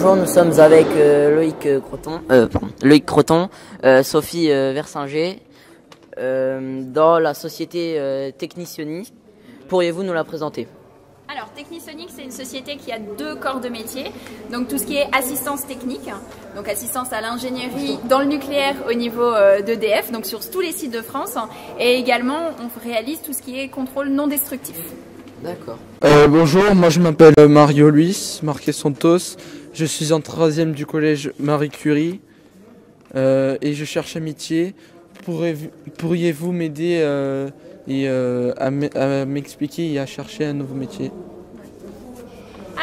Bonjour, nous sommes avec Loïc Croton, Sophie Versinger, dans la société Technisonic. Pourriez-vous nous la présenter? Alors, Technisonic, c'est une société qui a deux corps de métier. Donc, tout ce qui est assistance technique, donc assistance à l'ingénierie dans le nucléaire au niveau d'EDF, donc sur tous les sites de France. Et également, on réalise tout ce qui est contrôle non destructif. D'accord. Bonjour, moi je m'appelle Mario Luis Marquez Santos. Je suis en 3e du collège Marie Curie et je cherche un métier. Pourriez-vous m'aider à m'expliquer et à chercher un nouveau métier?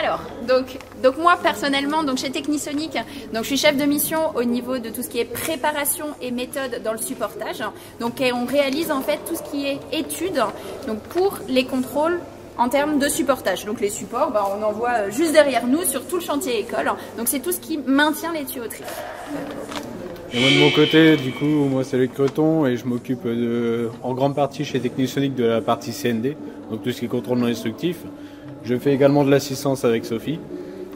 Alors, donc moi personnellement, donc chez Technisonic, donc je suis chef de mission au niveau de tout ce qui est préparation et méthode dans le supportage. Donc on réalise en fait tout ce qui est études donc pour les contrôles en termes de supportage. Donc les supports, on en voit juste derrière nous sur tout le chantier école. Donc c'est tout ce qui maintient les tuyauteries. Et moi de mon côté, du coup, moi c'est Loïc Croton et je m'occupe en grande partie chez Technisonic de la partie CND, donc tout ce qui est contrôle non destructif. Je fais également de l'assistance avec Sophie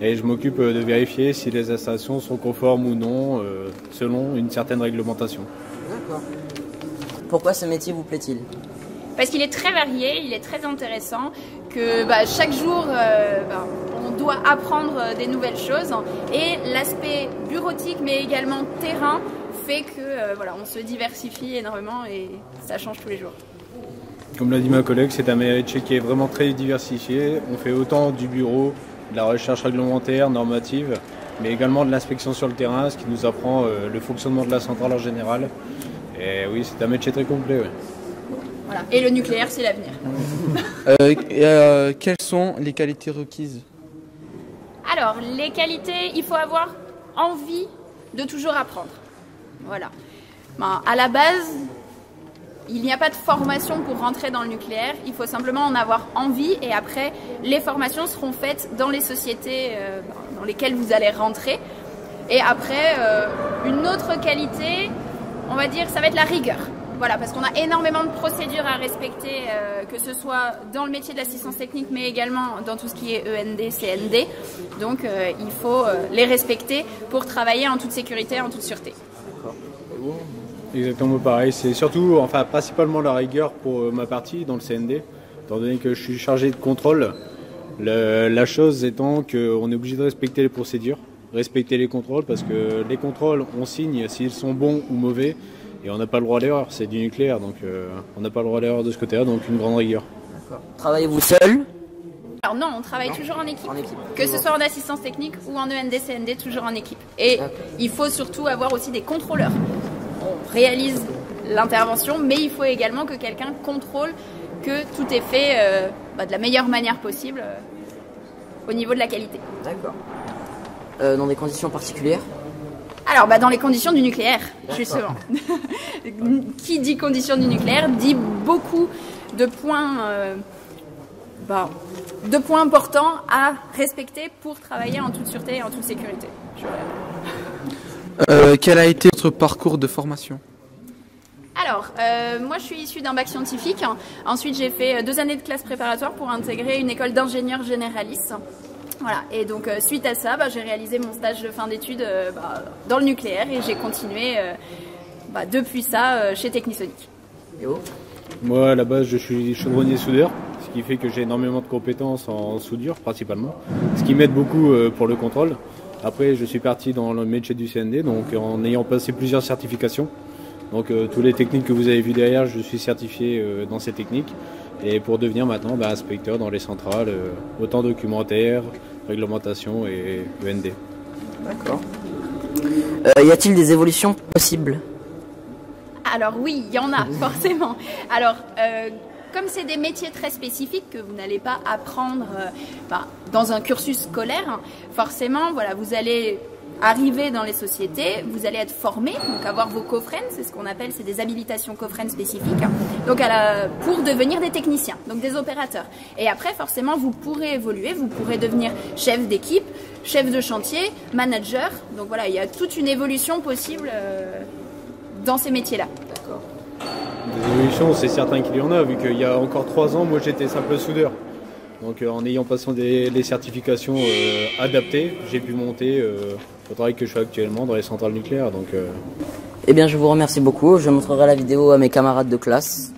et je m'occupe de vérifier si les installations sont conformes ou non selon une certaine réglementation. D'accord. Pourquoi ce métier vous plaît-il? Parce qu'il est très varié, il est très intéressant, que chaque jour on doit apprendre des nouvelles choses et l'aspect bureautique mais également terrain fait que on se diversifie énormément et ça change tous les jours. Comme l'a dit ma collègue, c'est un métier qui est vraiment très diversifié. On fait autant du bureau, de la recherche réglementaire, normative, mais également de l'inspection sur le terrain, ce qui nous apprend le fonctionnement de la centrale en général. Et oui, c'est un métier très complet. Ouais. Voilà. Et le nucléaire, c'est l'avenir. Quelles sont les qualités requises? Alors, les qualités, il faut avoir envie de toujours apprendre. Voilà. À la base, il n'y a pas de formation pour rentrer dans le nucléaire. Il faut simplement en avoir envie et après, les formations seront faites dans les sociétés dans lesquelles vous allez rentrer. Et après, une autre qualité, on va dire, ça va être la rigueur. Voilà, parce qu'on a énormément de procédures à respecter, que ce soit dans le métier de l'assistance technique, mais également dans tout ce qui est END, CND. Donc, il faut les respecter pour travailler en toute sécurité, en toute sûreté. Exactement pareil. C'est surtout, principalement la rigueur pour ma partie dans le CND, étant donné que je suis chargé de contrôle. La chose étant qu'on est obligé de respecter les procédures, respecter les contrôles, parce que les contrôles, on signe s'ils sont bons ou mauvais. Et on n'a pas le droit à l'erreur, c'est du nucléaire, donc on n'a pas le droit à l'erreur de ce côté-là, donc une grande rigueur. Travaillez-vous seul? Alors non, on travaille toujours en équipe. Que ce soit en assistance technique ou en END, CND, toujours en équipe. Et il faut surtout avoir aussi des contrôleurs. On réalise l'intervention, mais il faut également que quelqu'un contrôle que tout est fait de la meilleure manière possible au niveau de la qualité. D'accord. Dans des conditions particulières? Alors, dans les conditions du nucléaire, justement. Qui dit conditions du nucléaire dit beaucoup de points, importants à respecter pour travailler en toute sûreté et en toute sécurité. Quel a été votre parcours de formation? Alors, moi je suis issue d'un bac scientifique. Ensuite, j'ai fait 2 années de classe préparatoire pour intégrer une école d'ingénieurs généralistes. Voilà, et donc suite à ça, j'ai réalisé mon stage de fin d'études dans le nucléaire et j'ai continué depuis ça chez Technisonic. Et vous? Moi, à la base, je suis chaudronnier soudeur, ce qui fait que j'ai énormément de compétences en soudure principalement, ce qui m'aide beaucoup pour le contrôle. Après, je suis parti dans le métier du CND, donc en ayant passé plusieurs certifications. Donc tous les techniques que vous avez vues derrière, je suis certifié dans ces techniques. Et pour devenir maintenant inspecteur dans les centrales, autant documentaire, réglementation et END. D'accord. Y a-t-il des évolutions possibles? Alors oui, il y en a, forcément. Alors, comme c'est des métiers très spécifiques que vous n'allez pas apprendre dans un cursus scolaire, forcément, vous allez arriver dans les sociétés, vous allez être formé, donc avoir vos COFREN, c'est ce qu'on appelle, c'est des habilitations COFREN spécifiques, donc pour devenir des techniciens, donc des opérateurs. Et après, forcément, vous pourrez évoluer, vous pourrez devenir chef d'équipe, chef de chantier, manager. Donc voilà, il y a toute une évolution possible dans ces métiers-là. Des évolutions, c'est certain qu'il y en a, vu qu'il y a encore 3 ans, moi j'étais simple soudeur. Donc en ayant passé les certifications adaptées, j'ai pu monter au travail que je fais actuellement dans les centrales nucléaires. Donc, Eh bien, je vous remercie beaucoup. Je montrerai la vidéo à mes camarades de classe.